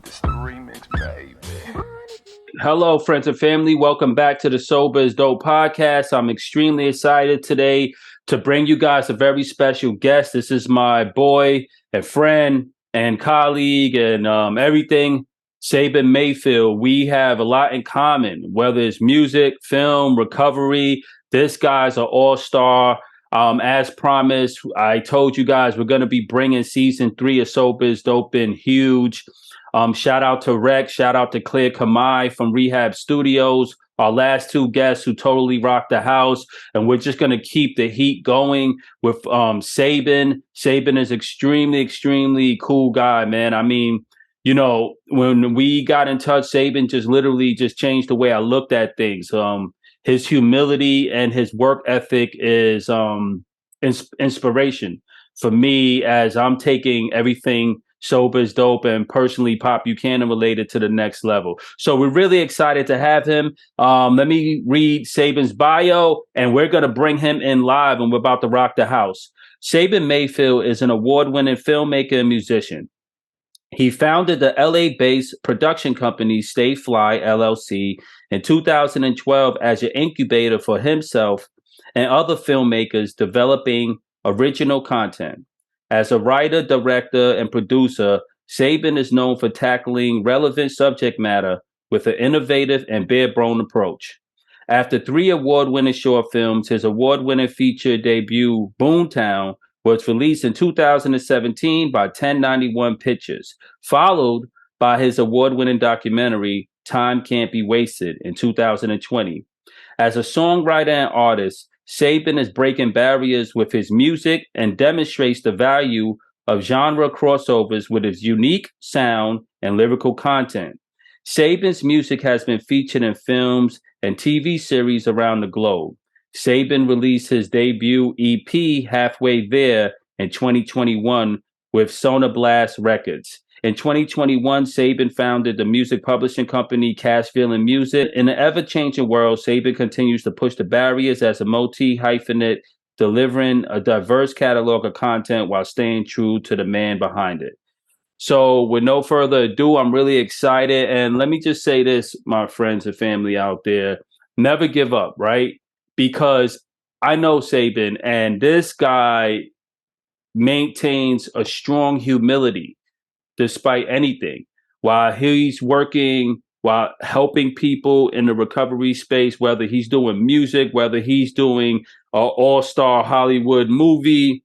It's the remix, baby. Hello, friends and family. Welcome back to the Sober is Dope podcast. I'm extremely excited today to bring you guys a very special guest. This is my boy and friend and colleague and everything, Sabyn Mayfield. We have a lot in common, whether it's music, film, recovery. This guy's an all-star. As promised, I told you guys we're going to be bringing season 3 of Sober is Dope in huge. Shout out to Rex, shout out to Claire Kamai from Rehab Studios, our last two guests who totally rocked the house. And we're just going to keep the heat going with Sabyn. Sabyn is extremely cool guy, man. I mean, you know, when we got in touch, Sabyn just literally just changed the way I looked at things. His humility and his work ethic is inspiration for me as I'm taking everything Sober is Dope and personally POP Buchanan related to the next level. So we're really excited to have him. Let me read Sabyn's bio and we're going to bring him in live and we're about to rock the house. Sabyn Mayfield is an award-winning filmmaker and musician. He founded the LA-based production company Stay Fly LLC in 2012 as an incubator for himself and other filmmakers developing original content. As a writer, director, and producer, Sabyn is known for tackling relevant subject matter with an innovative and bare-bone approach. After 3 award-winning short films, his award-winning feature debut, Boomtown, was released in 2017 by 1091 Pictures, followed by his award-winning documentary, Time Can't Be Wasted, in 2020. As a songwriter and artist, Sabyn is breaking barriers with his music and demonstrates the value of genre crossovers with his unique sound and lyrical content. Sabyn's music has been featured in films and TV series around the globe. Sabyn released his debut EP, Halfway There, in 2021 with Sonablast Records. In 2021, Sabyn founded the music publishing company Cashville and Music. In the ever-changing world, Sabyn continues to push the barriers as a multi-hyphenate, delivering a diverse catalog of content while staying true to the man behind it. So with no further ado, I'm really excited. And let me just say this, my friends and family out there, never give up, right? Because I know Sabyn, and this guy maintains a strong humility despite anything, while he's working, while helping people in the recovery space, whether he's doing music, whether he's doing an all-star Hollywood movie,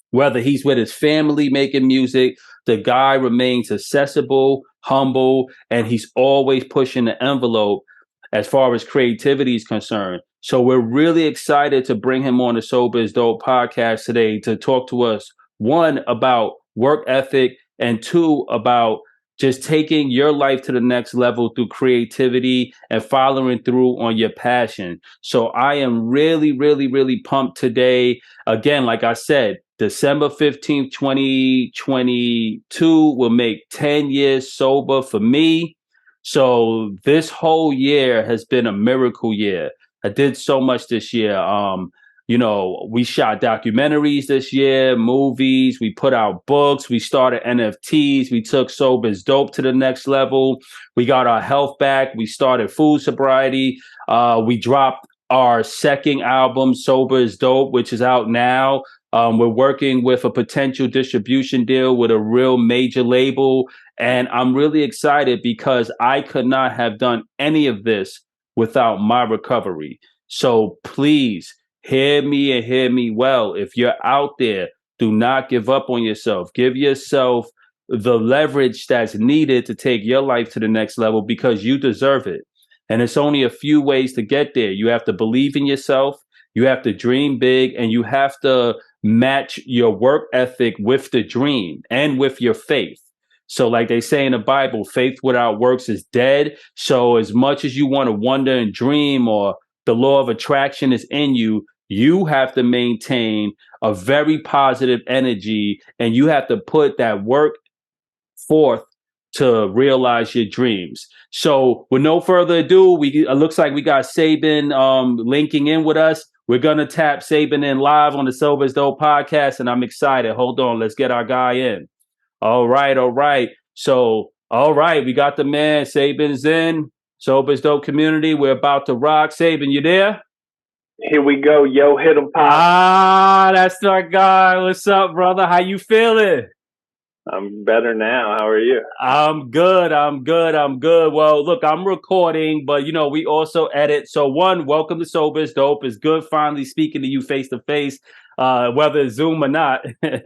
whether he's with his family making music, the guy remains accessible, humble, and he's always pushing the envelope as far as creativity is concerned. So we're really excited to bring him on the Sober is Dope podcast today to talk to us, 1, about work ethic, and 2, about just taking your life to the next level through creativity and following through on your passion. So I am really pumped today. Again, like I said, December 15th, 2022 will make 10 years sober for me. So this whole year has been a miracle year. I did so much this year. You know, we shot documentaries this year, movies, we put out books, we started NFTs, we took Sober is Dope to the next level. We got our health back. We started food sobriety. We dropped our second album, Sober is Dope, which is out now. We're working with a potential distribution deal with a real major label. And I'm really excited because I could not have done any of this without my recovery. So please, hear me and hear me well. If you're out there, do not give up on yourself. Give yourself the leverage that's needed to take your life to the next level because you deserve it. And it's only a few ways to get there. You have to believe in yourself. You have to dream big, and you have to match your work ethic with the dream and with your faith. So like they say in the Bible, faith without works is dead. So as much as you want to wonder and dream, or the law of attraction is in you, you have to maintain a very positive energy, and you have to put that work forth to realize your dreams. So with no further ado, it looks like we got Sabyn linking in with us. We're going to tap Sabyn in live on the Sober is Dope podcast, and I'm excited. Hold on. Let's get our guy in. All right. So All right, we got the man. Sabyn's in. Sober's Dope community. We're about to rock. Sabyn, you there? Here we go. Yo, hit 'em, Pop. Ah, that's our guy. What's up, brother? How you feeling? I'm better now. How are you? I'm good. I'm good. I'm good. Well, look, I'm recording, but we also edit. So one, welcome to Sober's Dope. It's good finally speaking to you face to face, whether it's Zoom or not. Right?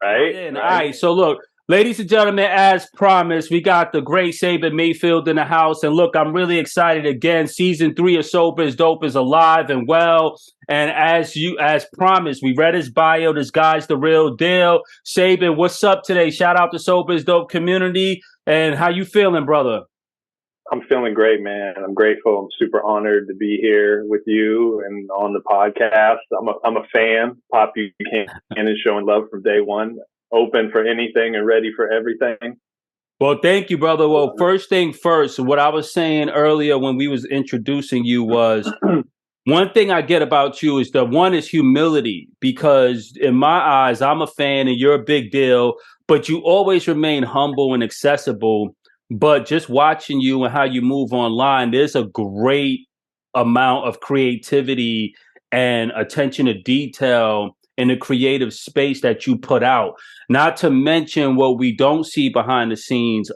All Right? right. So look, ladies and gentlemen, as promised, we got the great Sabyn Mayfield in the house. And look, I'm really excited again. Season 3 of Sober is Dope is alive and well. And as promised, we read his bio. This guy's the real deal. Sabyn, what's up today? Shout out to Sober is Dope community. And how you feeling, brother? I'm feeling great, man. I'm grateful. I'm super honored to be here with you and on the podcast. I'm a fan. Pop Buchanan showing love from day one. Open for anything and ready for everything. Well, thank you, brother. Well, first thing first, what I was saying earlier when we was introducing you was one thing I get about you is the one is humility, because in my eyes, I'm a fan and you're a big deal, but you always remain humble and accessible. But just watching you and how you move online, there's a great amount of creativity and attention to detail in the creative space that you put out, not to mention what we don't see behind the scenes.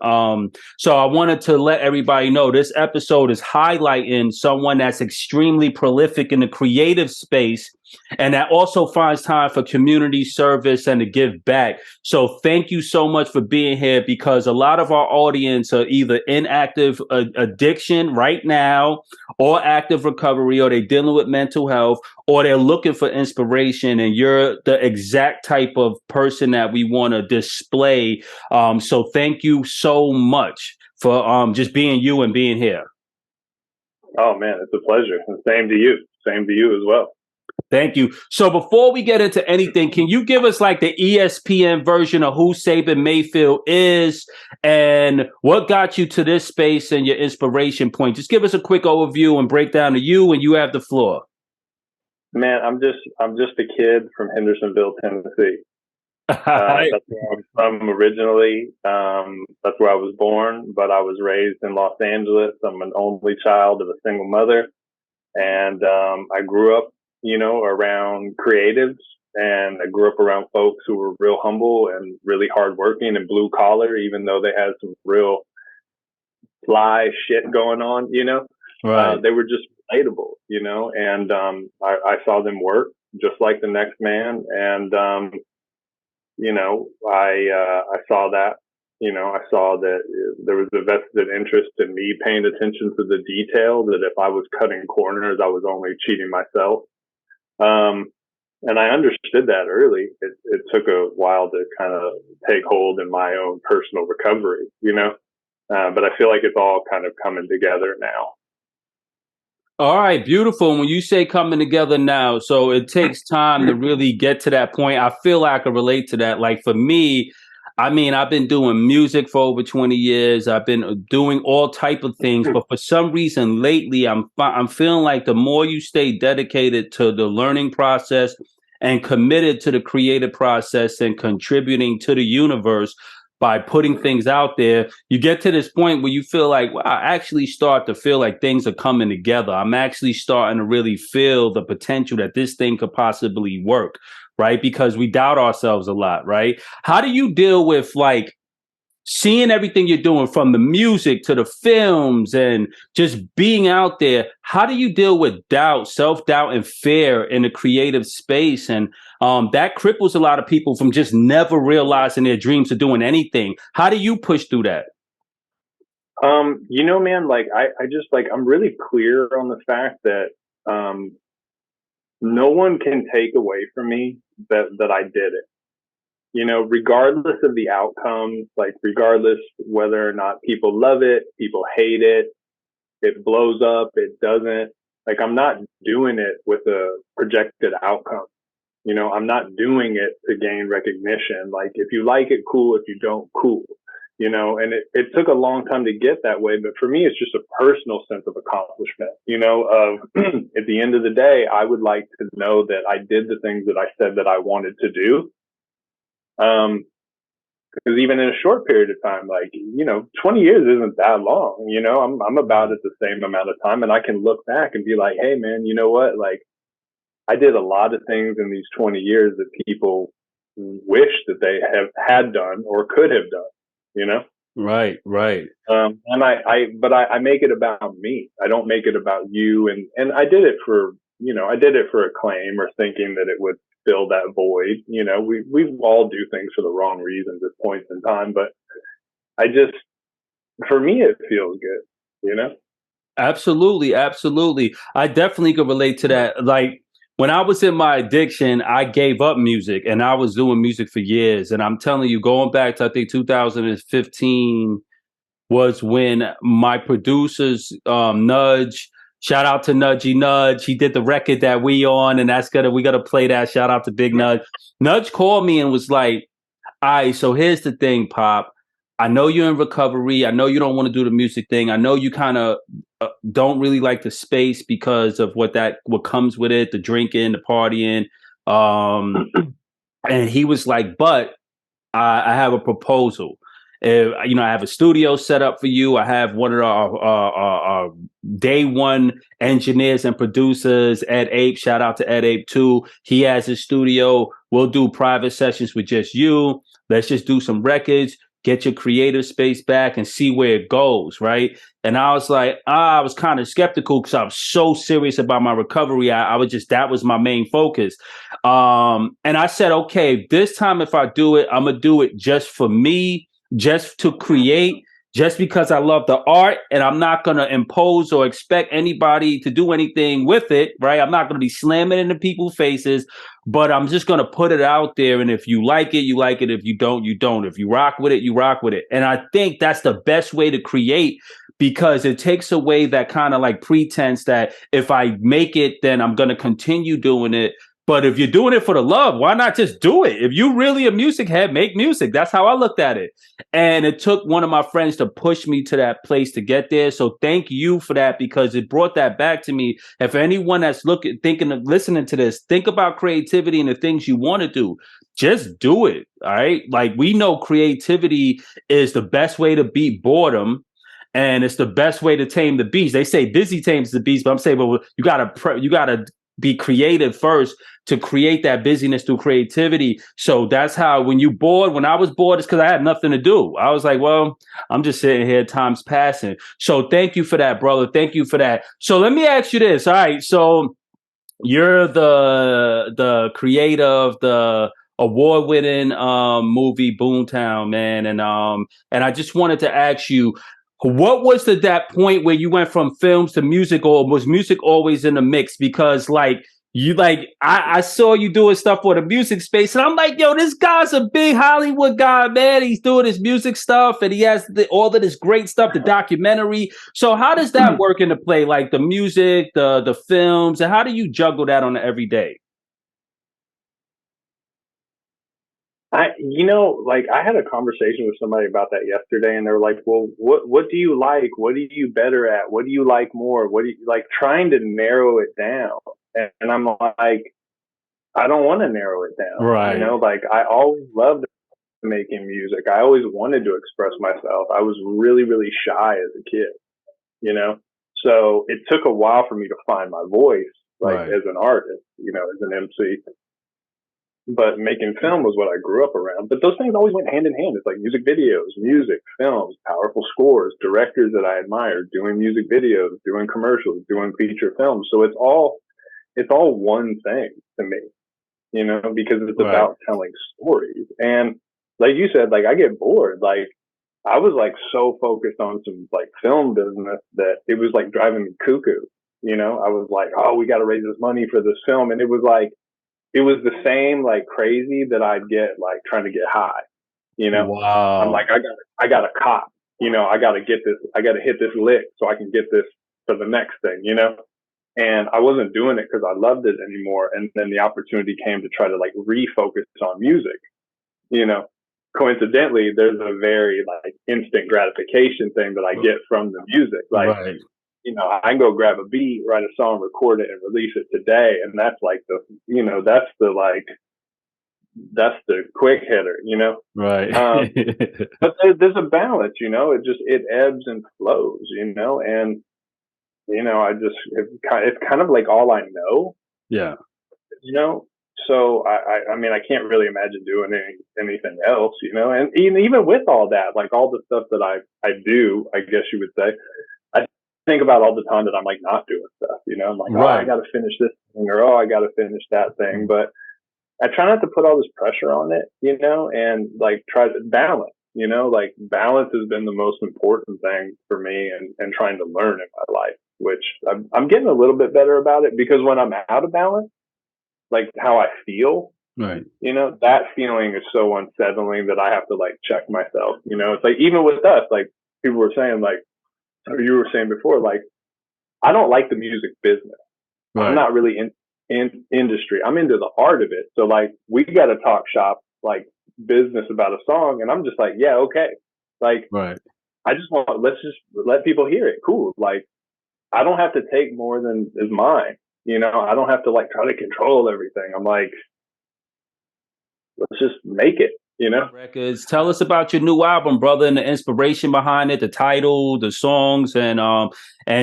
So I wanted to let everybody know this episode is highlighting someone that's extremely prolific in the creative space and that also finds time for community service and to give back. So thank you so much for being here, because a lot of our audience are either in active addiction right now or active recovery, or they're dealing with mental health, or they're looking for inspiration, and you're the exact type of person that we want to display. So thank you so much for just being you and being here. Oh, man, it's a pleasure. And same to you. Same to you as well. Thank you. So before we get into anything, can you give us like the ESPN version of who Sabyn Mayfield is and what got you to this space and your inspiration point? Just give us a quick overview and breakdown to you, and you have the floor. Man, I'm just a kid from Hendersonville, Tennessee. That's where I'm from originally. That's where I was born, but I was raised in Los Angeles. I'm an only child of a single mother, and I grew up, around creatives, and I grew up around folks who were real humble and really hardworking and blue collar, even though they had some real fly shit going on. Right. They were just relatable, and I saw them work just like the next man, and I saw that. I saw that there was a vested interest in me paying attention to the detail, that if I was cutting corners, I was only cheating myself. And I understood that early. It took a while to kind of take hold in my own personal recovery, but I feel like it's all kind of coming together now. All right, beautiful. And when you say coming together now, so it takes time to really get to that point. I feel like I can relate to that. Like for me, I mean, I've been doing music for over 20 years. I've been doing all type of things, but for some reason lately, I'm feeling like the more you stay dedicated to the learning process and committed to the creative process and contributing to the universe by putting things out there, you get to this point where you feel like, wow, I actually start to feel like things are coming together. I'm actually starting to really feel the potential that this thing could possibly work, right? Because we doubt ourselves a lot, right? How do you deal with like seeing everything you're doing, from the music to the films and just being out there? How do you deal with doubt, self-doubt, and fear in the creative space? And that cripples a lot of people from just never realizing their dreams of doing anything. How do you push through that? Man, like I just like, I'm really clear on the fact that no one can take away from me that I did it. Regardless of the outcome, like regardless whether or not people love it, people hate it, it blows up, it doesn't. Like, I'm not doing it with a projected outcome. I'm not doing it to gain recognition. Like, if you like it, cool. If you don't, cool. And it took a long time to get that way. But for me, it's just a personal sense of accomplishment, of at the end of the day, I would like to know that I did the things that I said that I wanted to do. Because even in a short period of time, like, 20 years isn't that long. I'm about at the same amount of time, and I can look back and be like, hey, man, you know what? Like, I did a lot of things in these 20 years that people wish that they have had done or could have done. Right, right. And I make it about me. I don't make it about you. And I did it for, acclaim, or thinking that it would fill that void. We all do things for the wrong reasons at points in time, but for me, it feels good. Absolutely, absolutely. I definitely could relate to that. Like, when I was in my addiction, I gave up music, and I was doing music for years. And I'm telling you, going back to, I think, 2015 was when my producers, Nudge, shout out to Nudgy Nudge. He did the record that we on, and we gotta play that. Shout out to Big Nudge. Nudge called me and was like, all right, so here's the thing, Pop. I know you're in recovery. I know you don't want to do the music thing. I know you kind of don't really like the space because of what comes with it, the drinking, the partying. And he was like, but I have a proposal. I have a studio set up for you. I have one of our day one engineers and producers, Ed Ape. Shout out to Ed Ape too. He has his studio. We'll do private sessions with just you. Let's just do some records, get your creative space back, and see where it goes, right? And I was like, I was kind of skeptical because I was so serious about my recovery. That was my main focus. And I said, okay, this time if I do it, I'm going to do it just for me, just to create, just because I love the art, and I'm not going to impose or expect anybody to do anything with it, right? I'm not going to be slamming into people's faces, but I'm just going to put it out there. And if you like it, you like it. If you don't, you don't. If you rock with it, you rock with it. And I think that's the best way to create, because it takes away that kind of like pretense that if I make it, then I'm going to continue doing it. But if you're doing it for the love, why not just do it? If you really a music head, make music. That's how I looked at it. And it took one of my friends to push me to that place to get there. So thank you for that, because it brought that back to me. If anyone that's listening to this, think about creativity and the things you want to do. Just do it. All right. Like, we know creativity is the best way to beat boredom. And it's the best way to tame the beast. They say busy tames the beast, but I'm saying, well, you gotta be creative first to create that busyness through creativity. So that's how, when I was bored, it's because I had nothing to do. I was like, well, I'm just sitting here, time's passing. So thank you for that, brother. Thank you for that. So let me ask you this. All right. So you're the creator of the award-winning movie Boomtown, man. And I just wanted to ask you, what was that point where you went from films to music, or was music always in the mix? Because I saw you doing stuff for the music space, and I'm like, yo, this guy's a big Hollywood guy, man. He's doing his music stuff, and he has all of this great stuff, the documentary. So how does that work into play? Like the music, the films, and how do you juggle that on an everyday? I had a conversation with somebody about that yesterday, and they were like, well, what do you like? What are you better at? What do you like more? What do you like, trying to narrow it down? And I'm like, I don't want to narrow it down. Right. Like, I always loved making music. I always wanted to express myself. I was really, really shy as a kid, so it took a while for me to find my voice, right, as an artist, as an MC. But making film was what I grew up around. But those things always went hand in hand. It's like music videos, music, films, powerful scores, directors that I admired, doing music videos, doing commercials, doing feature films. So it's all one thing to me, because it's right, about telling stories. And like you said, like, I get bored. Like, I was like so focused on some like film business that it was like driving me cuckoo. I was like, oh, we got to raise this money for this film. And it was the same like crazy that I'd get like trying to get high, Wow. I'm like, I got a cop, I got to get this, I got to hit this lick so I can get this for the next thing, and I wasn't doing it because I loved it anymore. And then the opportunity came to try to like refocus on music, coincidentally, there's a very like instant gratification thing that I get from the music. Like, right. I can go grab a beat, write a song, record it, and release it today. And that's like that's the like that's the quick hitter, you know? Right. But there's a balance, you know, it ebbs and flows, you know, and, you know, it's kind of like all I know, Yeah. you know? So I mean, I can't really imagine doing anything else, you know, and even with all that, like all the stuff that I do, I guess you would say, I think about all the time that I'm like not doing stuff, you know, I'm like, oh, I Right. got to finish this thing, or oh, I got to finish that thing. But I try not to put all this pressure on it, you know, and like try to balance, you know, like balance has been the most important thing for me and trying to learn in my life, which I'm getting a little bit better about it, because when I'm out of balance, like how I feel, Right. you know, that feeling is so unsettling that I have to like check myself, you know, it's like even with us, like people were saying, like, or you were saying before, like, I don't like the music business. I'm Right. not really in industry. I'm into the art of it. So like we got to talk shop, like business about a song. And I'm just like, yeah, okay. Like, Right. I just want, let's just let people hear it. Cool. Like, I don't have to take more than is mine. You know, I don't have to like try to control everything. I'm like, let's just make it, you know? Records. Tell us about your new album, brother, and the inspiration behind it, the title, the songs, and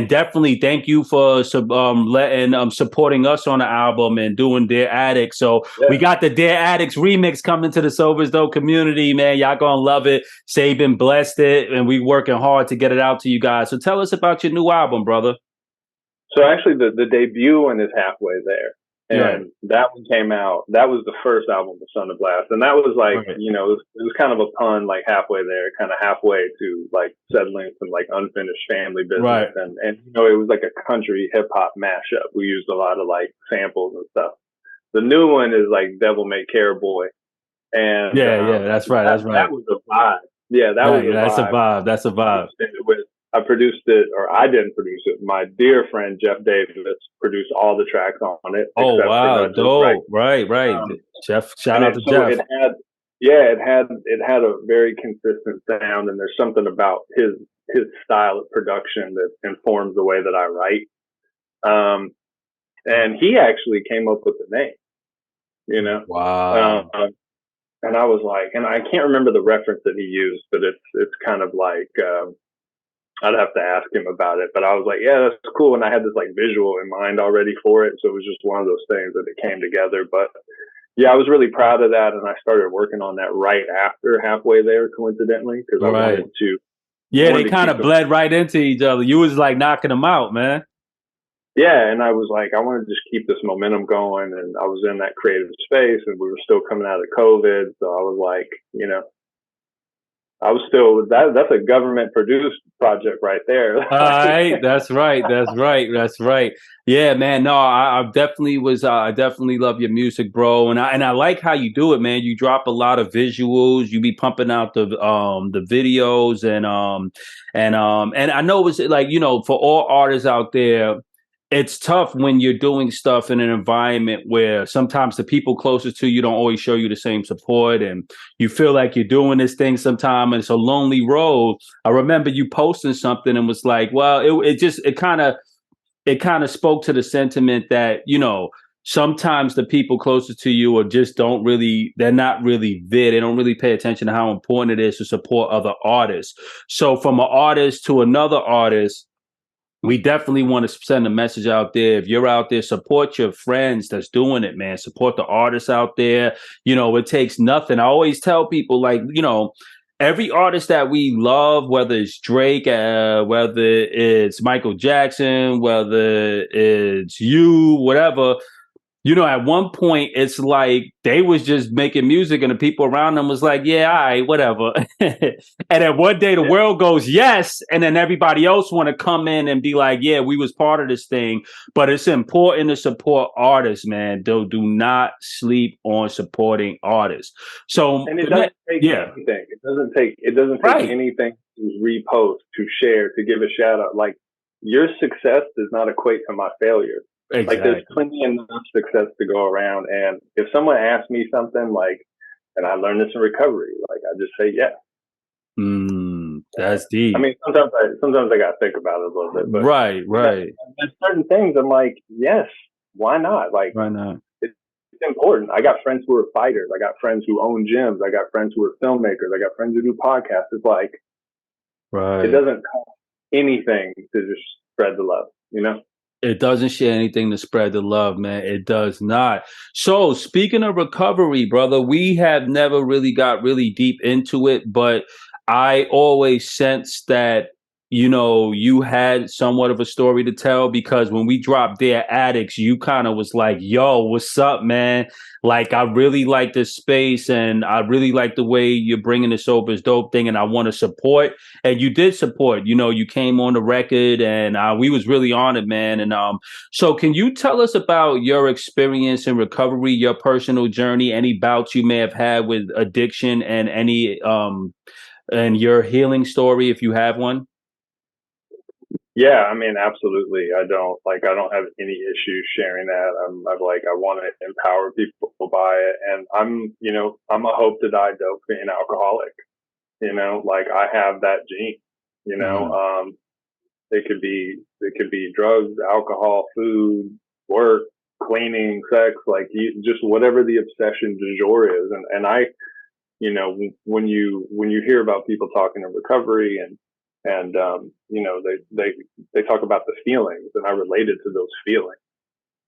definitely thank you for letting supporting us on the album and doing Dear Addicts. So we Yeah. got the Dear Addicts remix coming to the Sober as Dope community, man. Y'all gonna love it. Sabyn blessed it, and we working hard to get it out to you guys. So tell us about your new album, brother. So actually the debut one is halfway there. Right. And that one came out. That was the first album of Son of Blast. And that was like, Right. you know, it was kind of a pun, like halfway there, kind of halfway to like settling some like unfinished family Right. business. And, you know, it was like a country hip hop mashup. We used a lot of like samples and stuff. The new one is like Devil May Care Boy. And, Yeah. Yeah. That's right. That's that right. was a vibe. Yeah, that was Right. a That's a vibe. vibe. That's a vibe. I produced it, or I didn't produce it. My dear friend Jeff Davis produced all the tracks on it, Oh except for wow, Nudge's Right. dope. Right. Right. Jeff. Shout And out it to so Jeff. it had, yeah, it had a very consistent sound, and there's something about his style of production that informs the way that I write. Um, and he actually came up with the name, you know. Wow. Um, and I was like, and I can't remember the reference that he used, but it's kind of like. I'd have to ask him about it, but I was like, yeah, that's cool. And I had this like visual in mind already for it. So it was just one of those things that it came together. But yeah, I was really proud of that. And I started working on that right after halfway there, coincidentally, because I Right. Yeah, they wanted to kind keep of it. bled right into each other. You was like knocking them out, man. Yeah. And I was like, I want to just keep this momentum going. And I was in that creative space, and we were still coming out of COVID. So I was like, you know, I was still, that's a government produced project right there. All right, that's right, that's right, that's right. Yeah, man. No, I definitely was. I definitely love your music, bro, and I like how you do it, man. You drop a lot of visuals. You be pumping out the videos and I know it's like, you know, for all artists out there, it's tough when you're doing stuff in an environment where sometimes the people closest to you don't always show you the same support, and you feel like you're doing this thing sometime and it's a lonely road. I remember you posting something and was like, well, it kind of spoke to the sentiment that, you know, sometimes the people closest to you are just they're not really there. They don't really pay attention to how important it is to support other artists. So from an artist to another artist, we definitely want to send a message out there. If you're out there, support your friends that's doing it, man. Support the artists out there. You know, it takes nothing. I always tell people, like, you know, every artist that we love, whether it's Drake, whether it's Michael Jackson, whether it's you, whatever, you know, at one point it's like they was just making music and the people around them was like, yeah, all right, whatever. And then one day the Yeah. world goes, yes. And then everybody else want to come in and be like, yeah, we was part of this thing. But it's important to support artists, man. Do not sleep on supporting artists. So, And it doesn't take anything. It doesn't take anything to repost, to share, to give a shout out. Like, your success does not equate to my failure. Exactly. Like, there's plenty enough success to go around. And if someone asks me something, like, and I learned this in recovery, like, I just say yes. That's deep. I mean, sometimes I gotta think about it a little bit, but right. there's certain things I'm like, yes, why not? Like, why not? It's important. I got friends who are fighters. I got friends who own gyms. I got friends who are filmmakers. I got friends who do podcasts. It's like, it doesn't cost anything to just spread the love, you know? It doesn't share anything to spread the love, man. It does not. So speaking of recovery, brother, we have never really got really deep into it, but I always sense that, you know, you had somewhat of a story to tell, because when we dropped Dear Addicts, you kind of was like, yo, what's up, man? Like, I really like this space, and I really like the way you're bringing the Sober is Dope thing, and I want to support. And you did support. You know, you came on the record, and we was really honored, man. And so can you tell us about your experience in recovery, your personal journey, any bouts you may have had with addiction, and any and your healing story, if you have one? Yeah, I mean, absolutely. I don't have any issues sharing that. I want to empower people by it. And I'm a hope to die dope being alcoholic, like I have that gene, it could be drugs, alcohol, food, work, cleaning, sex, like just whatever the obsession du jour is. And I, when you hear about people talking in recovery and they talk about the feelings, and I related to those feelings,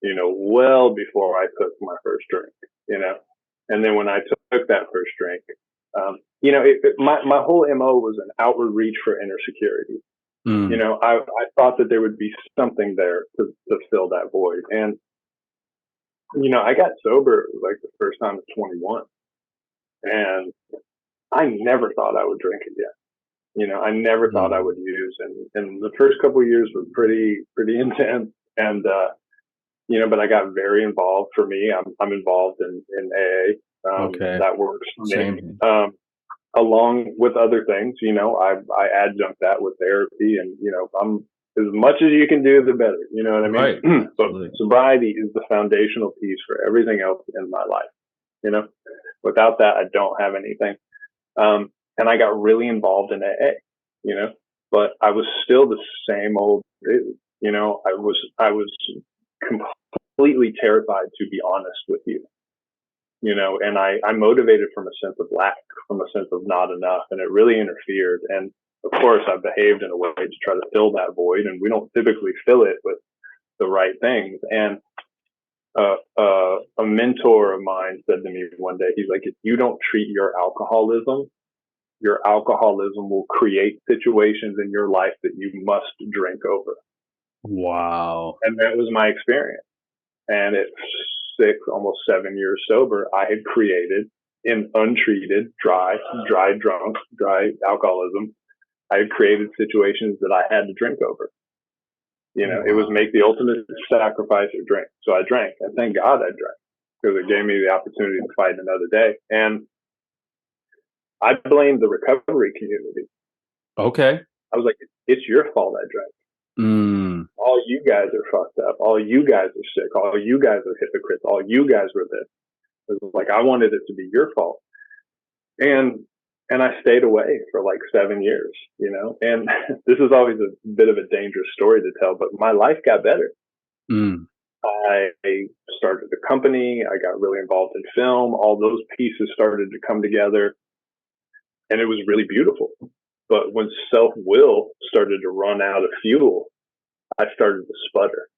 well before I took my first drink, and then when I took that first drink, my whole MO was an outward reach for inner security. I thought that there would be something there to fill that void. And, I got sober like the first time at 21, and I never thought I would drink again. I never thought I would use. And the first couple of years were pretty intense. And, but I got very involved. For me, I'm involved in AA. Okay. That works for me. Along with other things, I adjunct that with therapy, and, I'm as much as you can do, the better. You know what I mean? Right. But sobriety is the foundational piece for everything else in my life. Without that, I don't have anything. And I got really involved in AA, but I was still the same old dude. I was completely terrified, to be honest with you. And I motivated from a sense of lack, from a sense of not enough, and it really interfered. And of course, I behaved in a way to try to fill that void, and we don't typically fill it with the right things. And a mentor of mine said to me one day, he's like, if you don't treat your alcoholism will create situations in your life that you must drink over. Wow. And that was my experience. And at 6, almost 7 years sober, I had created, in untreated, dry alcoholism, I had created situations that I had to drink over. It was make the ultimate sacrifice or drink. So I drank, and thank God I drank, because it gave me the opportunity to fight another day. And I blamed the recovery community. Okay. I was like, it's your fault I drank. All you guys are fucked up. All you guys are sick. All you guys are hypocrites. All you guys were this. It was like, I wanted it to be your fault. And I stayed away for like 7 years, and this is always a bit of a dangerous story to tell, but my life got better. I started a company. I got really involved in film. All those pieces started to come together, and it was really beautiful. But when self-will started to run out of fuel, I started to sputter,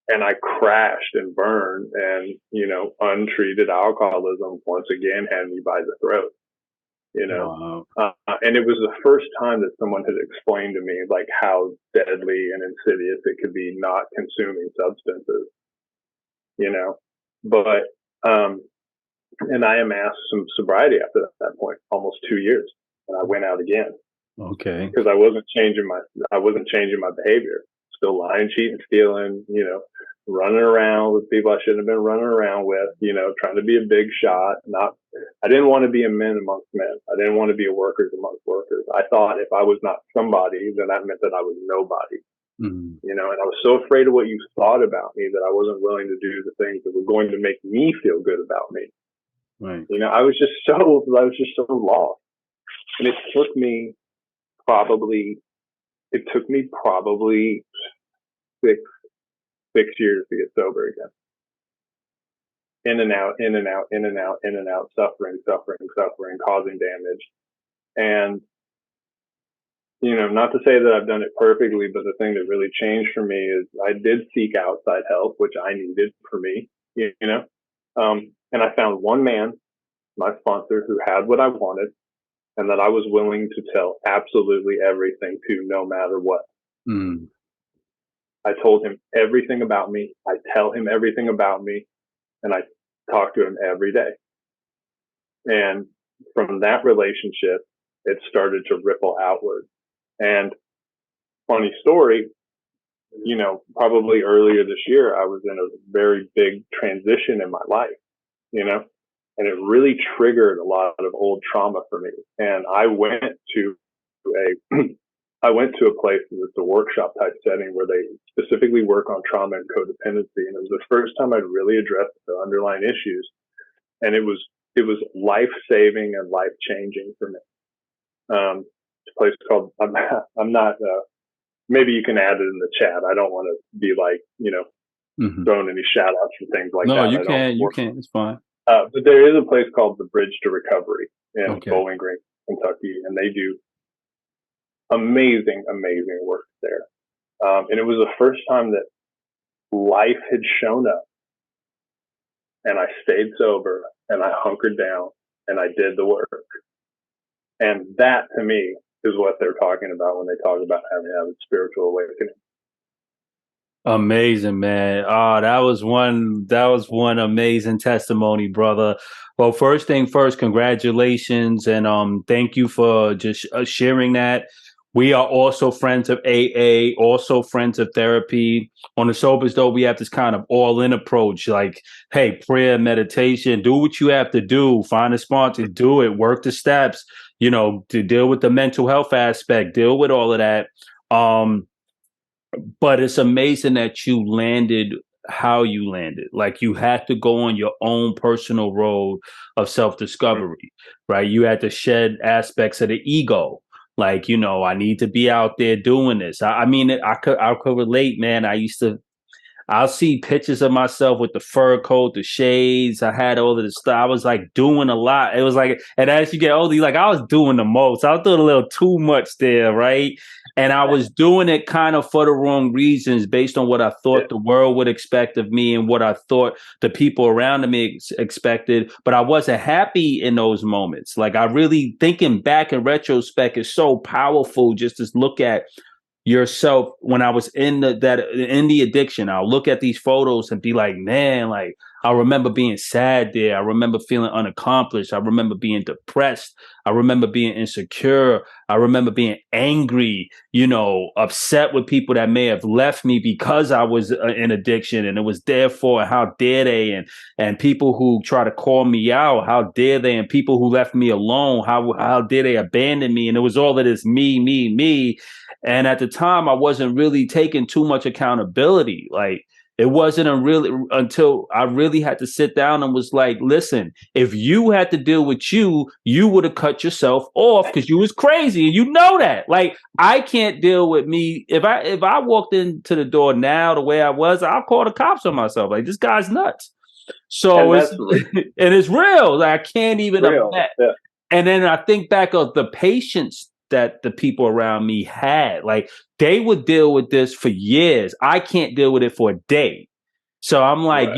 and I crashed and burned, and, untreated alcoholism once again had me by the throat, Wow. And it was the first time that someone had explained to me like how deadly and insidious it could be not consuming substances, but, and I amassed some sobriety after that point, almost 2 years. And I went out again. Okay. Because I wasn't changing my behavior. Still lying, cheating, stealing, running around with people I shouldn't have been running around with, trying to be a big shot. I didn't want to be a man amongst men. I didn't want to be a workers amongst workers. I thought if I was not somebody, then that meant that I was nobody. And I was so afraid of what you thought about me that I wasn't willing to do the things that were going to make me feel good about me. Right. I was just so lost. And it took me probably 6 years to get sober again. in and out, in and out, in and out, in and out, suffering, causing damage. And, not to say that I've done it perfectly, but the thing that really changed for me is I did seek outside help, which I needed for me, and I found one man, my sponsor, who had what I wanted and that I was willing to tell absolutely everything to, no matter what. Mm. I told him everything about me. I tell him everything about me, and I talk to him every day. And from that relationship, it started to ripple outward. And funny story, probably earlier this year, I was in a very big transition in my life, and it really triggered a lot of old trauma for me. And I went to a place that's a workshop type setting where they specifically work on trauma and codependency. And it was the first time I'd really addressed the underlying issues. And it was life saving and life changing for me. It's a place called, I'm not, maybe you can add it in the chat. I don't want to be like, throwing any shout outs and things like that. No, you can. It's fine. But there is a place called the Bridge to Recovery in Bowling Green, Kentucky, and they do amazing, amazing work there. And it was the first time that life had shown up, and I stayed sober, and I hunkered down, and I did the work. And that, to me, is what they're talking about when they talk about having a spiritual awakening. Amazing, man. Oh, that was one amazing testimony, brother. Well, first thing first, congratulations. And thank you for just sharing that. We are also friends of AA, also friends of therapy. On the Sobers, though, we have this kind of all-in approach, like, hey, prayer, meditation, do what you have to do, find a sponsor, do it, work the steps, to deal with the mental health aspect, deal with all of that. But it's amazing that you landed how you landed. Like, you had to go on your own personal road of self-discovery, right? You had to shed aspects of the ego. Like, I need to be out there doing this. I mean, I could relate, man. I'll see pictures of myself with the fur coat, the shades. I had all of this stuff. I was like doing a lot. It was like, and as you get older, like I was doing the most. I was doing a little too much there, right? And I was doing it kind of for the wrong reasons, based on what I thought the world would expect of me and what I thought the people around me expected. But I wasn't happy in those moments. Like, I really, thinking back in retrospect, is so powerful just to look at yourself when I was in the addiction. I'll look at these photos and be like, man, like, I remember being sad there. I remember feeling unaccomplished. I remember being depressed. I remember being insecure. I remember being angry, upset with people that may have left me because I was in addiction, and it was therefore, how dare they? And people who try to call me out, how dare they? And people who left me alone, how dare they abandon me? And it was all of this me. And at the time, I wasn't really taking too much accountability. Like, it wasn't until I really had to sit down and was like, listen, if you had to deal with you would have cut yourself off because you was crazy. And you know that. Like, I can't deal with me. If I walked into the door now the way I was, I'll call the cops on myself. Like, this guy's nuts. So it's real. Like, I can't even imagine. Yeah. And then I think back of the patience that the people around me had. Like, they would deal with this for years. I can't deal with it for a day. So I'm like,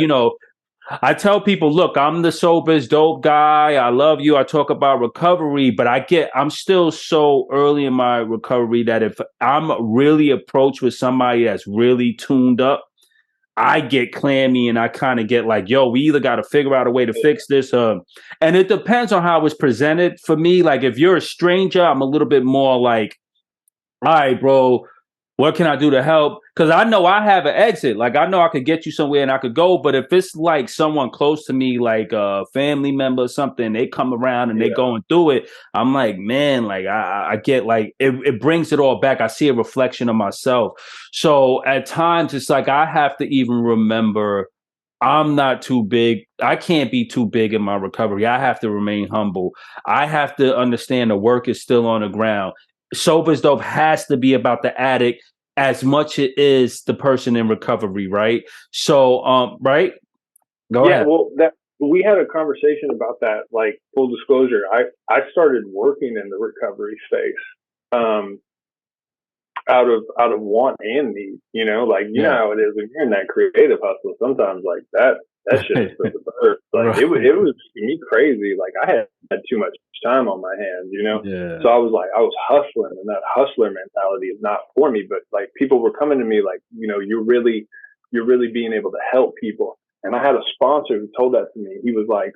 I tell people, look, I'm the sober's dope guy. I love you. I talk about recovery, but I'm still so early in my recovery that if I'm really approached with somebody that's really tuned up, I get clammy and I kind of get like, yo, we either got to figure out a way to fix this. And it depends on how it's presented for me. Like, if you're a stranger, I'm a little bit more like, all right, bro, what can I do to help? Because I know I have an exit. Like, I know I could get you somewhere and I could go. But if it's like someone close to me, like a family member or something, they come around and they going through it, I'm like, man, like I get like, it brings it all back. I see a reflection of myself. So at times it's like, I have to even remember I'm not too big. I can't be too big in my recovery. I have to remain humble. I have to understand the work is still on the ground. Sober's Dope has to be about the addict as much it is the person in recovery, right? So, right? Go Yeah, ahead. well, that we had a conversation about that. Like full disclosure, I started working in the recovery space, um, out of want and need. Like Yeah. how it is when you're in that creative hustle. Sometimes like that shit is for the birds. Like Right. it was making me crazy. Like I had too much time on my hands. Yeah. So I was hustling, and that hustler mentality is not for me. But like people were coming to me like, you're really being able to help people. And I had a sponsor who told that to me. He was like,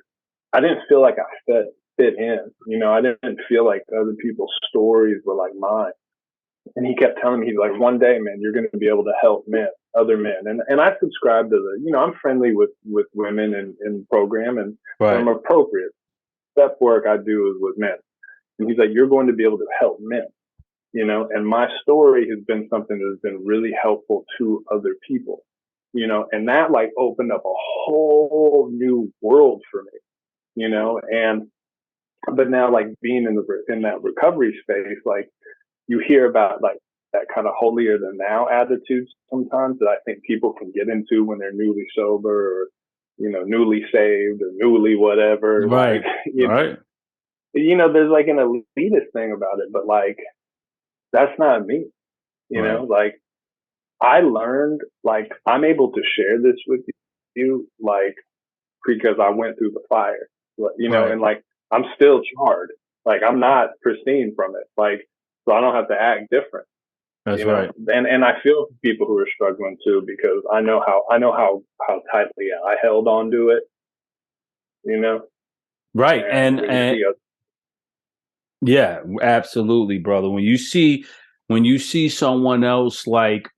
I didn't feel like I fit in. I didn't feel like other people's stories were like mine. And he kept telling me, he's like, one day, man, you're going to be able to help other men. And I subscribe to I'm friendly with women in the program, and Right. I'm appropriate. Step work I do is with men. And he's like, you're going to be able to help men, and my story has been something that has been really helpful to other people, and that like opened up a whole new world for me, and, but now like being in that recovery space, like, you hear about like that kind of holier than thou attitude sometimes that I think people can get into when they're newly sober, or newly saved, or newly whatever. Like Right. Right. there's like an elitist thing about it, but like that's not me. Right. Like I learned, like I'm able to share this with you, like because I went through the fire, Right. and like I'm still charred. Like I'm not pristine from it. Like so I don't have to act different. That's right. And I feel for people who are struggling too, because I know how tightly I held on to it, Right. and And when you see yeah, absolutely, brother. When you see someone else like,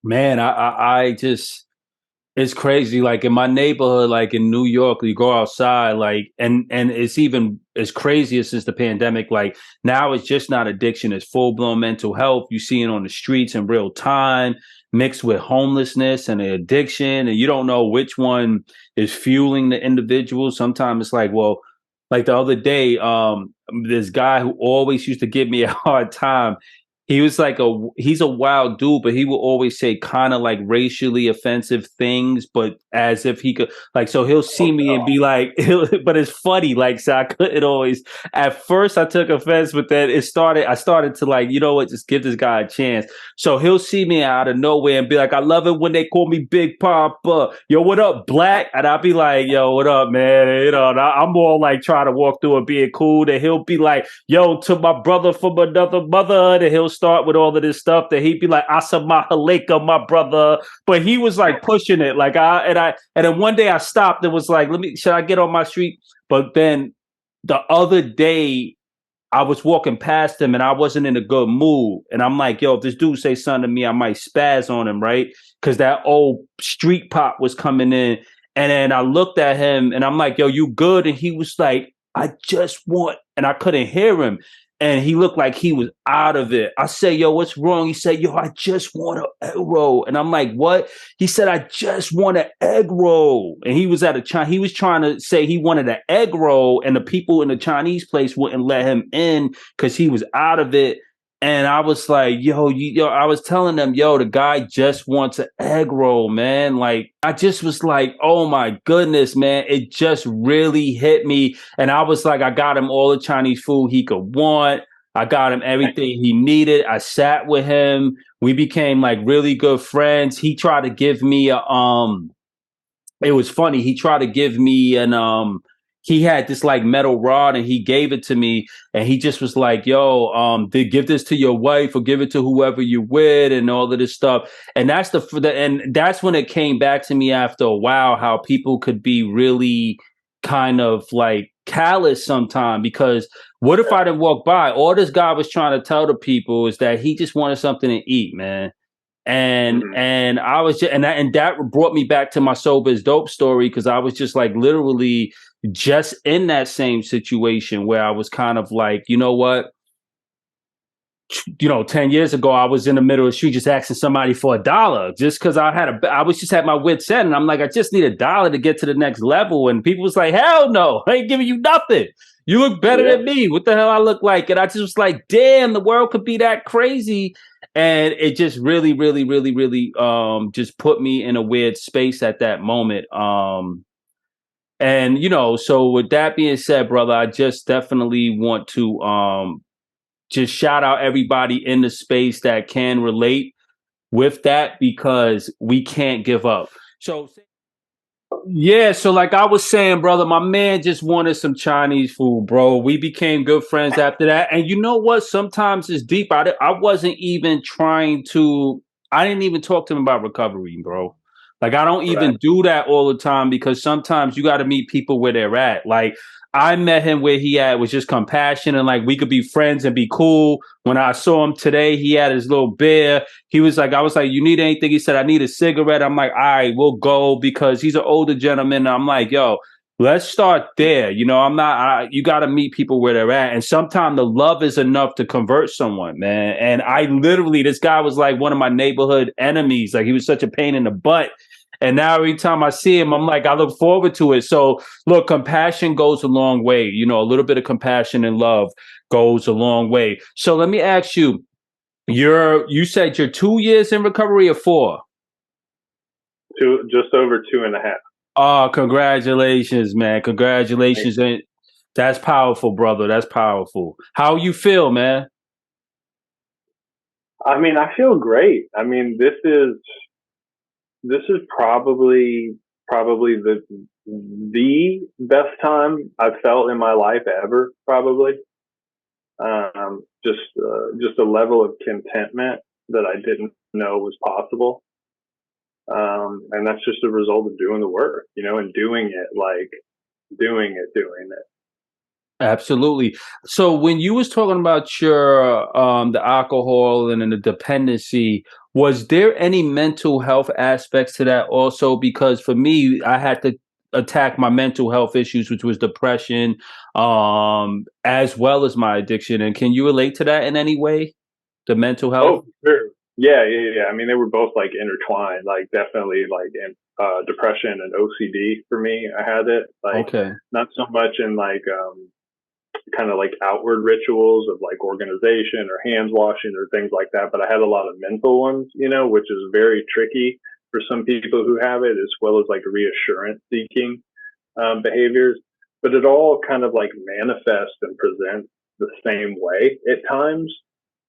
man, I just, it's crazy. Like in my neighborhood, like in New York, you go outside, like, and it's even as crazier since the pandemic. Like now, it's just not addiction; it's full blown mental health. You see it on the streets in real time, mixed with homelessness and addiction, and you don't know which one is fueling the individual. Sometimes it's like, well, like the other day, this guy who always used to give me a hard time, he was like he's a wild dude, but he will always say kind of like racially offensive things, but as if he could, like, so he'll see oh me and no, be like, but it's funny, like, so I couldn't always, at first I took offense, but then I started to like, you know what, just give this guy a chance. So he'll see me out of nowhere and be like, I love it when they call me Big Papa. Yo, what up, Black? And I'll be like, yo, what up, man? And I'm more like trying to walk through and being cool. Then he'll be like, yo, to my brother from another mother. And he'll start with all of this stuff. That he'd be like, Asama Haleka, my brother. But he was like pushing it. Like and then one day I stopped and was like, should I get on my street? But then the other day I was walking past him and I wasn't in a good mood. And I'm like, yo, if this dude say something to me, I might spaz on him, right? Because that old street pop was coming in. And then I looked at him and I'm like, yo, you good? And he was like, I just want, and I couldn't hear him. And he looked like he was out of it. I said, yo, what's wrong? He said, yo, I just want an egg roll. And I'm like, what? He said, I just want an egg roll. And he was he was trying to say he wanted an egg roll, and the people in the Chinese place wouldn't let him in because he was out of it. And I was like, yo, I was telling them, yo, the guy just wants an egg roll, man. Like, I just was like, oh my goodness, man. It just really hit me. And I was like, I got him all the Chinese food he could want. I got him everything he needed. I sat with him. We became like really good friends. He tried to give me it was funny. He tried to give me he had this like metal rod and he gave it to me, and he just was like, yo, give this to your wife or give it to whoever you with and all of this stuff. And and that's when it came back to me after a while, how people could be really kind of like callous sometimes, because what if I didn't walk by? All this guy was trying to tell the people is that he just wanted something to eat, man. And I was just, and that brought me back to my sober is dope story, because I was just like literally just in that same situation where I was kind of like, you know what, 10 years ago, I was in the middle of the street just asking somebody for $1 just because I was just at my wit's end. And I'm like, I just need $1 to get to the next level. And people was like, hell no, I ain't giving you nothing. You look better than me. What the hell I look like? And I just was like, damn, the world could be that crazy. And it just really, really, really, really just put me in a weird space at that moment. And so with that being said, brother, I just definitely want to just shout out everybody in the space that can relate with that, because we can't give up. So yeah, so like I was saying, brother, my man just wanted some Chinese food, bro. We became good friends after that. And you know what? Sometimes it's deep. I wasn't even trying to, I didn't even talk to him about recovery, bro. Like I don't Right. even do that all the time, because sometimes you got to meet people where they're at. Like I met him where he at was just compassion, and like we could be friends and be cool. When I saw him today, he had his little beer. He was like, I was like, you need anything? He said, I need a cigarette. I'm like, all right, we'll go, because he's an older gentleman. And I'm like, yo, let's start there. You got to meet people where they're at. And sometimes the love is enough to convert someone, man. And I literally, this guy was like one of my neighborhood enemies. Like he was such a pain in the butt. And now every time I see him, I'm like, I look forward to it. So look, compassion goes a long way. A little bit of compassion and love goes a long way. So let me ask you, you said you're 2 years in recovery or 4? Just over 2.5. Oh, congratulations, man. Congratulations. And that's powerful, brother. That's powerful. How you feel, man? I mean, I feel great. I mean, this is probably the best time I've felt in my life ever, probably. Just a level of contentment that I didn't know was possible. And that's just a result of doing the work, and doing it, like doing it. Absolutely. So when you was talking about your the alcohol and then the dependency, was there any mental health aspects to that also? Because for me, I had to attack my mental health issues, which was depression, as well as my addiction. And can you relate to that in any way? The mental health? Oh, sure. Yeah, yeah, yeah. I mean, they were both like intertwined, like definitely like in depression and OCD for me. I had it like Okay. not so much in like kind of like outward rituals of like organization or hands washing or things like that, but I had a lot of mental ones, which is very tricky for some people who have it, as well as like reassurance seeking behaviors. But it all kind of like manifests and presents the same way at times,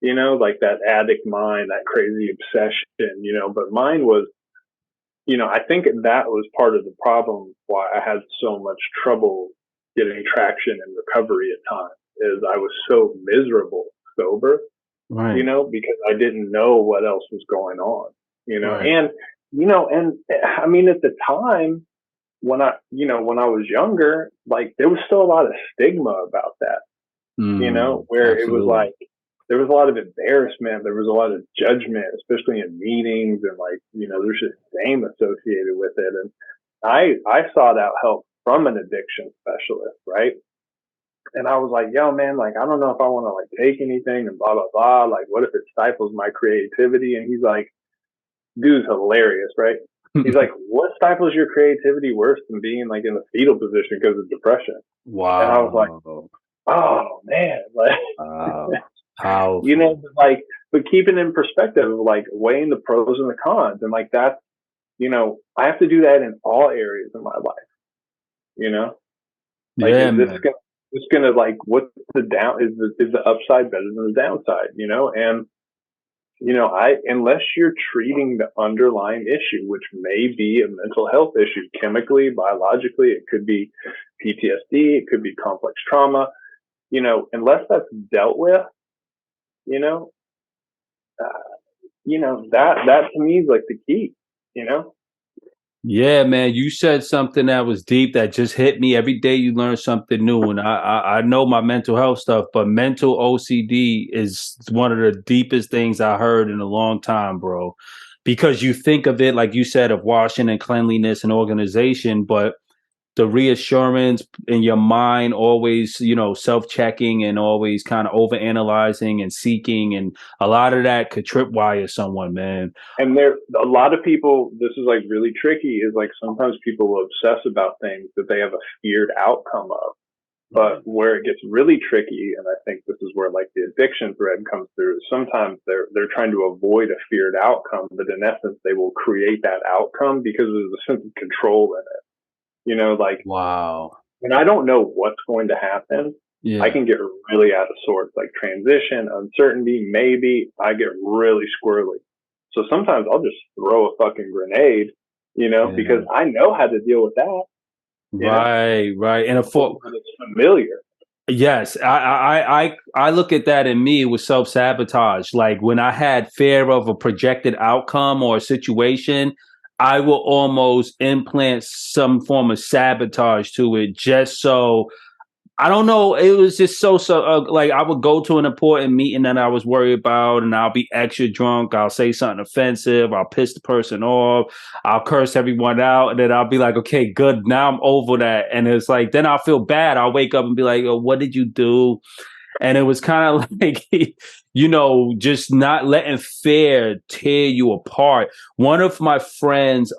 like that addict mind, that crazy obsession, but mine was, I think that was part of the problem why I had so much trouble getting traction in recovery at times, is I was so miserable sober, Right. because I didn't know what else was going on, Right. and I mean, at the time when I was younger, like there was still a lot of stigma about that, where it was Absolutely. like, there was a lot of embarrassment. There was a lot of judgment, especially in meetings, and like, there's just shame associated with it. And I sought out help from an addiction specialist, right? And I was like, yo, man, like, I don't know if I want to like take anything and blah, blah, blah. Like, what if it stifles my creativity? And he's like, dude's hilarious, right? He's like, what stifles your creativity worse than being like in a fetal position because of depression? And I was like, Wow. oh man, like, Wow. Powerful. but keeping in perspective, like weighing the pros and the cons, and like that's, I have to do that in all areas of my life. You know, like Yeah, is this man. gonna, like, what's the down? Is the upside better than the downside? And I, unless you're treating the underlying issue, which may be a mental health issue, chemically, biologically, it could be PTSD, it could be complex trauma. Unless that's dealt with, you know, that to me is like the key, you know? Yeah, man. You said something that was deep that just hit me. Every day you learn something new, and I know my mental health stuff, but mental OCD is one of the deepest things I heard in a long time, bro. Because you think of it like you said of washing and cleanliness and organization, but the reassurance in your mind, always, self-checking and always kind of over analyzing and seeking, and a lot of that could tripwire someone, man. And there, a lot of people, this is like really tricky, is like sometimes people will obsess about things that they have a feared outcome of, But where it gets really tricky, and I think this is where like the addiction thread comes through, is sometimes they're trying to avoid a feared outcome, but in essence they will create that outcome because there's a sense of control in it. You know, like Wow. when I don't know what's going to happen, I Yeah. can get really out of sorts, like transition, uncertainty, maybe I get really squirrely. So sometimes I'll just throw a fucking grenade, you know, Yeah. because I know how to deal with that, you know, Right. Right. And a for but it's familiar. yes, I look at that in me with self sabotage. Like when I had fear of a projected outcome or a situation, I will almost implant some form of sabotage to it just so I don't know. It was just like I would go to an important meeting that I was worried about, and I'll be extra drunk. I'll say something offensive. I'll piss the person off. I'll curse everyone out, and then I'll be like, "Okay, good. Now I'm over that." And it's like then I'll feel bad. I'll wake up and be like, "Oh, what did you do?" And it was kind of like, just not letting fear tear you apart. One of my friends,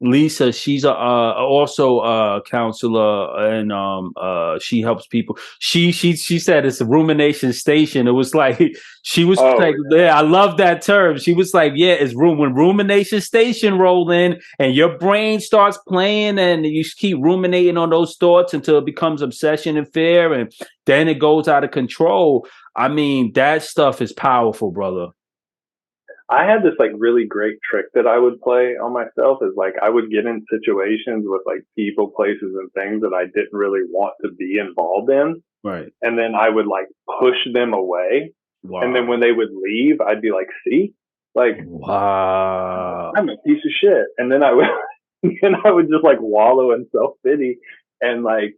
Lisa, she's also a counselor, and she helps people. She said it's a rumination station. It was like she was Oh, like, yeah, I love that term. She was like, yeah, it's when rumination station roll in and your brain starts playing and you keep ruminating on those thoughts until it becomes obsession and fear, and then it goes out of control. I mean, that stuff is powerful, brother. I had this like really great trick that I would play on myself is like I would get in situations with like people, places, and things that I didn't really want to be involved in. Right. And then I would like push them away. And then Wow. when they would leave, I'd be like, see, like Wow. I'm a piece of shit. And then I would, and I would just like wallow in self pity and like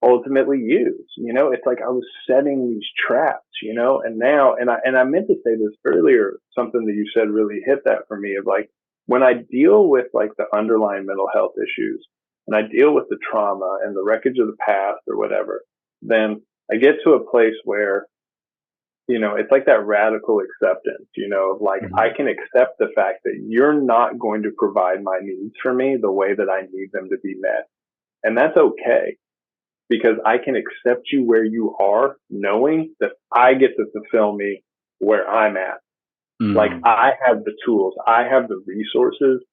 ultimately use, you know, it's like I was setting these traps, you know, and now, and I meant to say this earlier, something that you said really hit that for me of like, when I deal with like the underlying mental health issues and I deal with the trauma and the wreckage of the past or whatever, then I get to a place where, you know, it's like that radical acceptance, you know, of like, I Mhm. can accept the fact that you're not going to provide my needs for me the way that I need them to be met. And that's okay because I can accept you where you are, knowing that I get to fulfill me where I'm at. Like Mm. I have the tools, I have the resources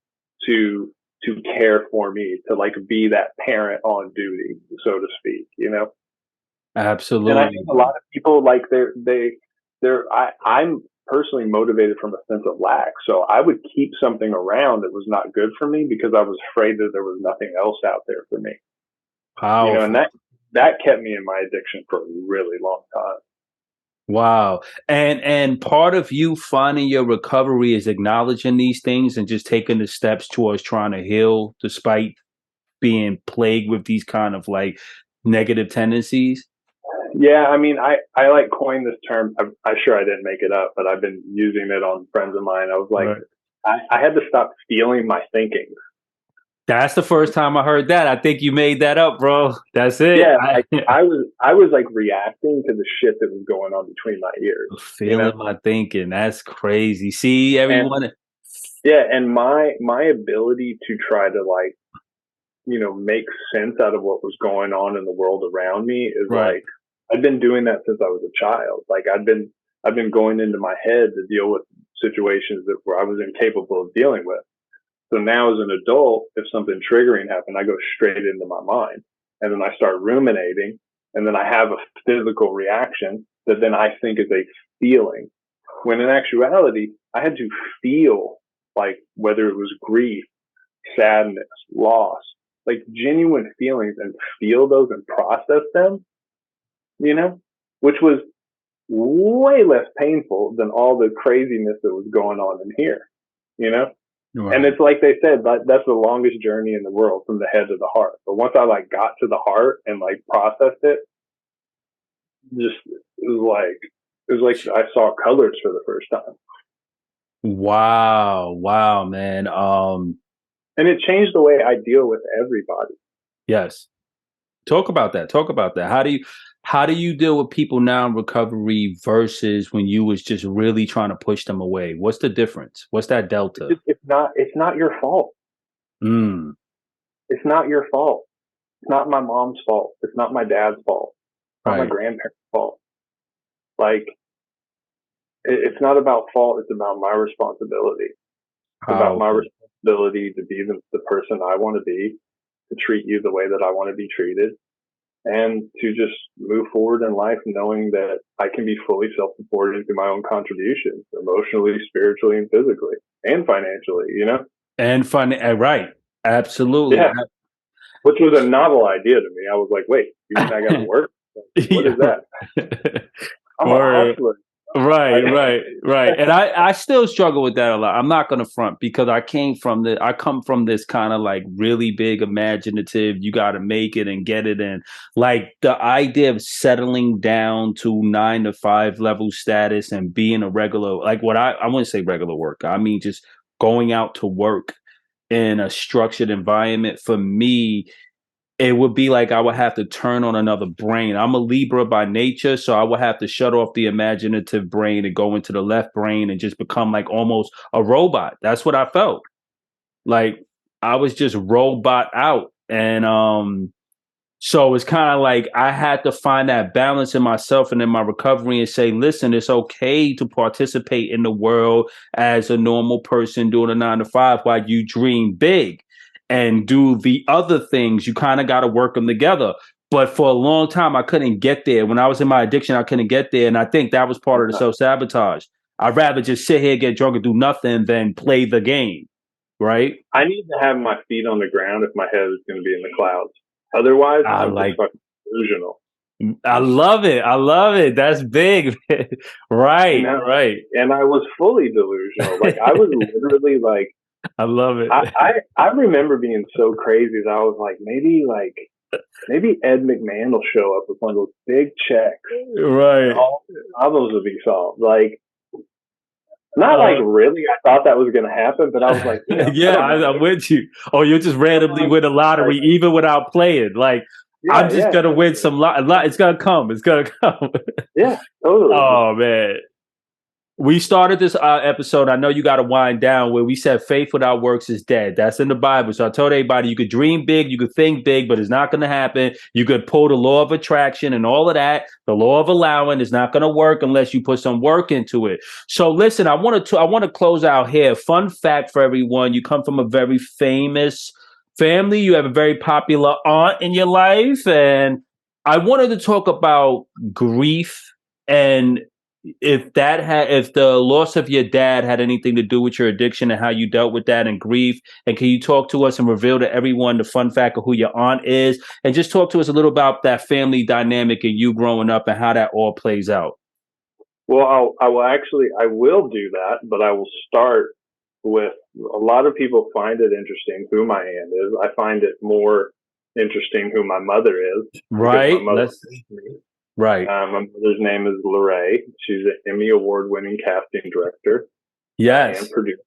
to care for me, to like be that parent on duty, so to speak, you know? And I Absolutely. think a lot of people like I'm personally motivated from a sense of lack. So I would keep something around that was not good for me because I was afraid that there was nothing else out there for me. You know, and Powerful. that kept me in my addiction for a really long time. Wow. And part of you finding your recovery is acknowledging these things and just taking the steps towards trying to heal despite being plagued with these kind of like negative tendencies. Yeah, I mean, I like coined this term. I'm sure I didn't make it up, but I've been using it on friends of mine. I was like, Right. I had to stop stealing my thinking. That's the first time I heard that. I think you made that up, bro. That's it. Yeah, like I was like reacting to the shit that was going on between my ears, you know? Feeling my thinking. That's crazy. See, And everyone. yeah, and my ability to try to like, you know, make sense out of what was going on in the world around me is Right. like I've been doing that since I was a child. Like I've been going into my head to deal with situations that where I was incapable of dealing with. So now as an adult, if something triggering happened, I go straight into my mind and then I start ruminating and then I have a physical reaction that then I think is a feeling. When in actuality, I had to feel like whether it was grief, sadness, loss, like genuine feelings and feel those and process them, you know, which was way less painful than all the craziness that was going on in here, you know? And Right. it's like they said, that's the longest journey in the world from the head to the heart. But once I like got to the heart and like processed it, just it was like I saw colors for the first time. Wow. Wow, man. And it changed the way I deal with everybody. Yes. Talk about that. Talk about that. How do you deal with people now in recovery versus when you was just really trying to push them away? What's the difference? What's that delta? It's not your fault. Mm. It's not your fault. It's not my mom's fault. It's not my dad's fault. It's not my Right. grandparents' fault. Like, it's not about fault. It's about my responsibility. It's about my Powerful. responsibility to be the person I want to be, to treat you the way that I want to be treated, and to just move forward in life knowing that I can be fully self-supported through my own contributions, emotionally, spiritually, and physically, and financially, you know? And fun. Right. Absolutely. Yeah. Which was a novel idea to me. I was like, wait, you mean I got to work? What is Yeah. that? I'm a Or hustler. right, Like, right, right. And I still struggle with that a lot. I'm not gonna front because I come from this kind of like really big imaginative, you gotta make it and get it in. Like the idea of settling down to 9 to 5 level status and being a regular, like what I wouldn't say regular work. I mean just going out to work in a structured environment for me, it would be like I would have to turn on another brain. I'm a Libra by nature, so I would have to shut off the imaginative brain and go into the left brain and just become like almost a robot. That's what I felt. Like I was just robot out. And so it's kind of like I had to find that balance in myself and in my recovery and say, listen, it's okay to participate in the world as a normal person doing a 9 to 5 while you dream big and do the other things. You kind of got to work them together. But for a long time, I couldn't get there. When I was in my addiction, I couldn't get there. And I think that was part of the self sabotage. I'd rather just sit here, get drunk, and do nothing than play the game. Right. I need to have my feet on the ground if my head is going to be in the clouds. Otherwise, I I'm just like fucking delusional. I love it. I love it. That's big. You Right, know? right. And I was fully delusional. Like, I was literally like, I love it. I remember being so crazy that I was maybe Ed McMahon will show up with one of those big checks and Right. all problems will be solved. Like, not like Uh, really, I thought that was going to happen, but I was like, I yeah, don't know. I'm with you. Or you just randomly win a Like, lottery even without playing. Like, I'm yeah, just yeah, gonna win some it's gonna come. It's gonna come. yeah, totally. Oh man. We started this episode. I know you got to wind down where we said faith without works is dead. That's in the Bible. So I told everybody you could dream big, you could think big, but it's not going to happen. You could pull the law of attraction and all of that. The law of allowing is not going to work unless you put some work into it. So listen, I want to close out here. Fun fact for everyone: you come from a very famous family. You have a very popular aunt in your life, and I wanted to talk about grief and if the loss of your dad had anything to do with your addiction and how you dealt with that and grief, and can you talk to us and reveal to everyone the fun fact of who your aunt is, and just talk to us a little about that family dynamic and you growing up and how that all plays out. Well, I will do that, but I will start with a lot of people find it interesting who my aunt is. I find it more interesting who my mother is because my Right, mother let's raised me. right. My mother's name is Lorraine. She's an Emmy award-winning casting director and Yes, producer.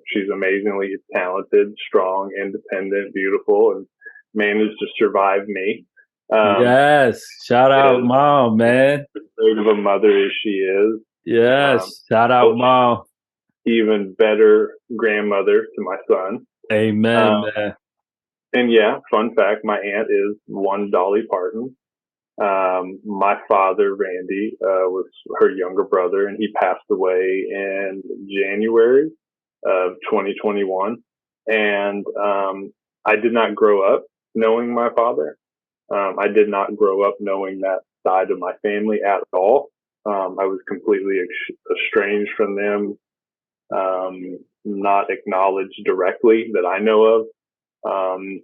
She's amazingly talented, strong, independent, beautiful, and managed to survive me. yes, shout out As mom, man. great of a mother as she is, Yes, shout out oh, mom. even better grandmother to my son. Amen, Um, man. and yeah, fun fact: my aunt is one Dolly Parton. My father, Randy, was her younger brother, and he passed away in January of 2021. And I did not grow up knowing my father. I did not grow up knowing that side of my family at all. I was completely estranged from them, not acknowledged directly that I know of. Um,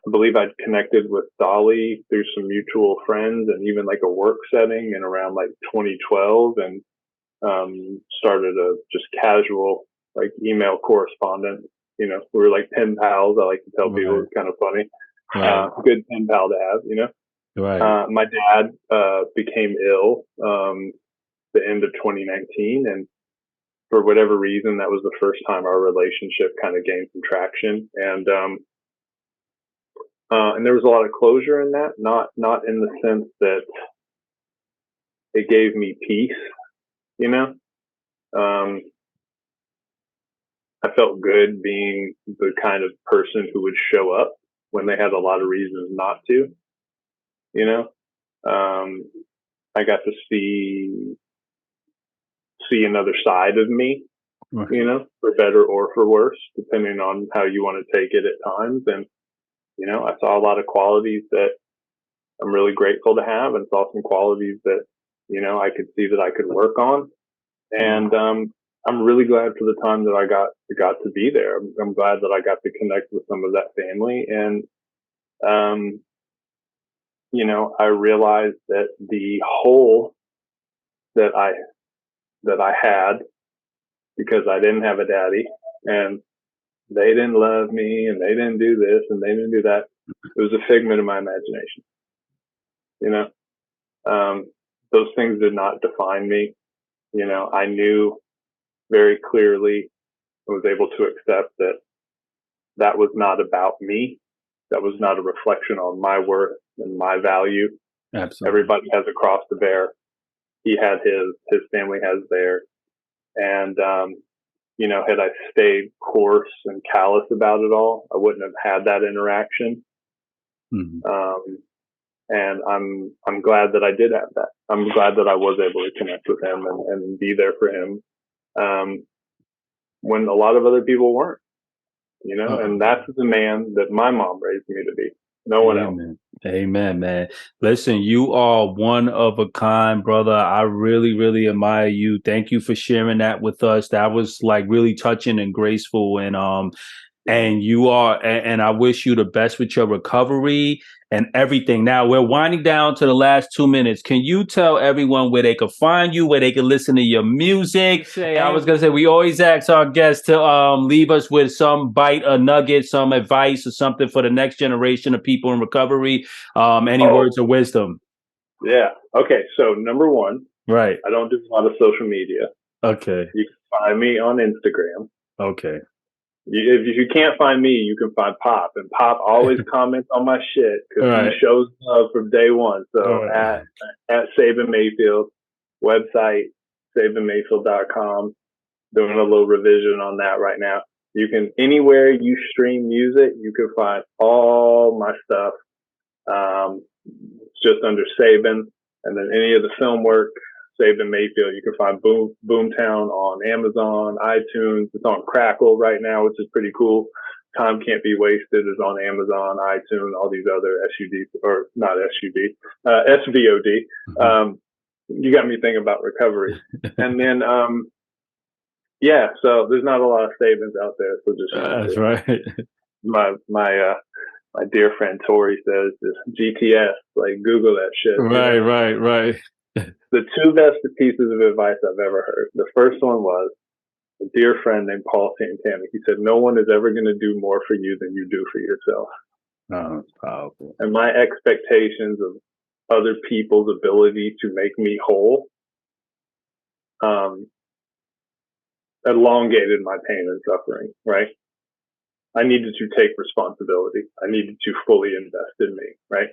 I believe I'd connected with Dolly through some mutual friends and even like a work setting in around like 2012, and started a just casual like email correspondence. We were like pen pals. I like to tell people Right, it's kind of funny. right, Good pen pal to have. right. My dad became ill the end of 2019, and for whatever reason, that was the first time our relationship kind of gained some traction. And there was a lot of closure in that, not in the sense that it gave me peace, you know. Um, I felt good being the kind of person who would show up. when they had a lot of reasons not to, you know. I got to see another side of me, you know, for better or for worse, depending on how you want to take it at times. And, you know, I saw a lot of qualities that I'm really grateful to have, and saw some qualities that, you know, I could see that I could work on. And, I'm really glad for the time that I got to be there. I'm glad that I got to connect with some of that family. And, you know, I realized that the hole that I had, because I didn't have a daddy and they didn't love me and they didn't do this and they didn't do that, it was a figment of my imagination. You know, those things did not define me. You know, I knew very clearly, I was able to accept that that was not about me. That was not a reflection on my worth and my value. Absolutely. Everybody has a cross to bear. He had his family has theirs. And, you know, had I stayed coarse and callous about it all, I wouldn't have had that interaction. Mm-hmm. And I'm glad that I did have that. I'm glad that I was able to connect with him and be there for him, when a lot of other people weren't, you know, and that's the man that my mom raised me to be. No one else. Amen, man. Listen, you are one of a kind, brother. I really, really admire you. Thank you for sharing that with us. That was like really touching and graceful. And you are, and I wish you the best with your recovery and everything. Now we're winding down to the last 2 minutes. Can you tell everyone where they can find you, where they can listen to your music? I was going to say, we always ask our guests to leave us with some bite, a nugget, some advice or something for the next generation of people in recovery. Any words of wisdom? Yeah. Okay. So number one, right. I don't do a lot of social media. Okay. You can find me on Instagram. Okay. If you can't find me, you can find Pop, and Pop always comments on my shit because he shows love from day one. So at Sabyn Mayfield, website sabynmayfield.com, doing a little revision on that right now. You can, anywhere you stream music, you can find all my stuff. It's just under Sabyn, and then any of the film work, Sabyn Mayfield. You can find Boomtown on Amazon, iTunes. It's on Crackle right now, which is pretty cool. Time Can't Be Wasted is on Amazon, iTunes, all these other SVOD. You got me thinking about recovery. And then, so there's not a lot of Sabyns out there. So just that's right. My dear friend Tori says just GTS, like Google that shit. Right. The two best pieces of advice I've ever heard. The first one was a dear friend named Paul Santana. He said, "No one is ever going to do more for you than you do for yourself." Oh, that's powerful. And my expectations of other people's ability to make me whole elongated my pain and suffering, right? I needed to take responsibility. I needed to fully invest in me, right?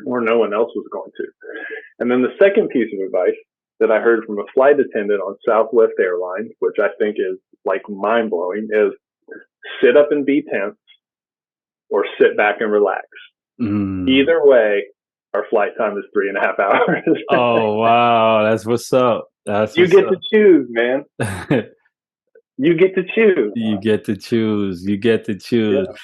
Or no one else was going to. And then the second piece of advice that I heard from a flight attendant on Southwest Airlines, which I think is like mind blowing, is sit up and be tense or sit back and relax. Either way, our flight time is 3.5 hours. Oh, wow. That's what's up. You get to choose, man. You get to choose. You get to choose. Yeah.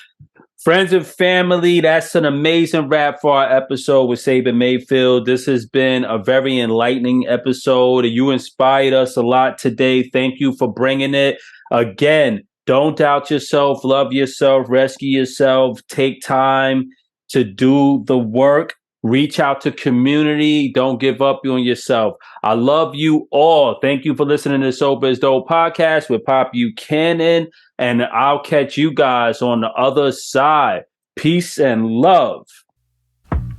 Friends and family, that's an amazing wrap for our episode with Sabyn Mayfield. This has been a very enlightening episode. You inspired us a lot today. Thank you for bringing it. Again, don't doubt yourself, love yourself, rescue yourself, take time to do the work. Reach out to community. Don't give up on yourself. I love you all. Thank you for listening to Sober is Dope podcast with POP Buchanan. And I'll catch you guys on the other side. Peace and love.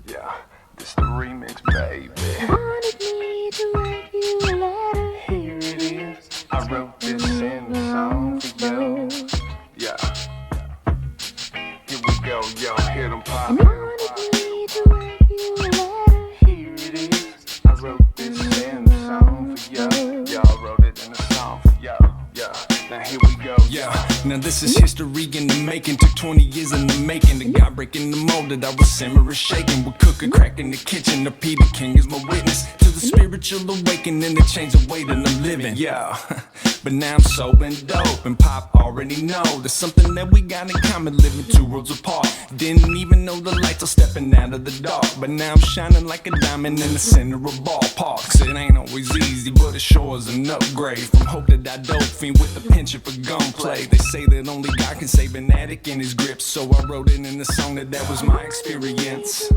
Yeah, this the remix, baby. Wanted me to write you a letter. Here it is. I wrote this in the song for you. Yeah. Here we go, yo. Hit 'em pop. Wanted me to write you a letter. Here it is. I wrote this in the song for you. Y'all wrote it in the song for you. Yeah. Now here we go. Yeah. Now this is history in the making. Took 20 years in the making. The guy breaking the mold that I was simmering, shaking. With cooking, crack in the kitchen. The Peter King is my witness to the spiritual awakening to change the way that I'm living. Yeah, but now I'm sober and dope, and Pop already know there's something that we got in common, living two worlds apart. Didn't even know the lights are stepping out of the dark, but now I'm shining like a diamond in the center of ballparks. It ain't always easy, but it sure is an upgrade from hope that I dope fiend with the penchant for gunplay. They say that only God can save an addict in his grip, so I wrote it in the song that was my experience.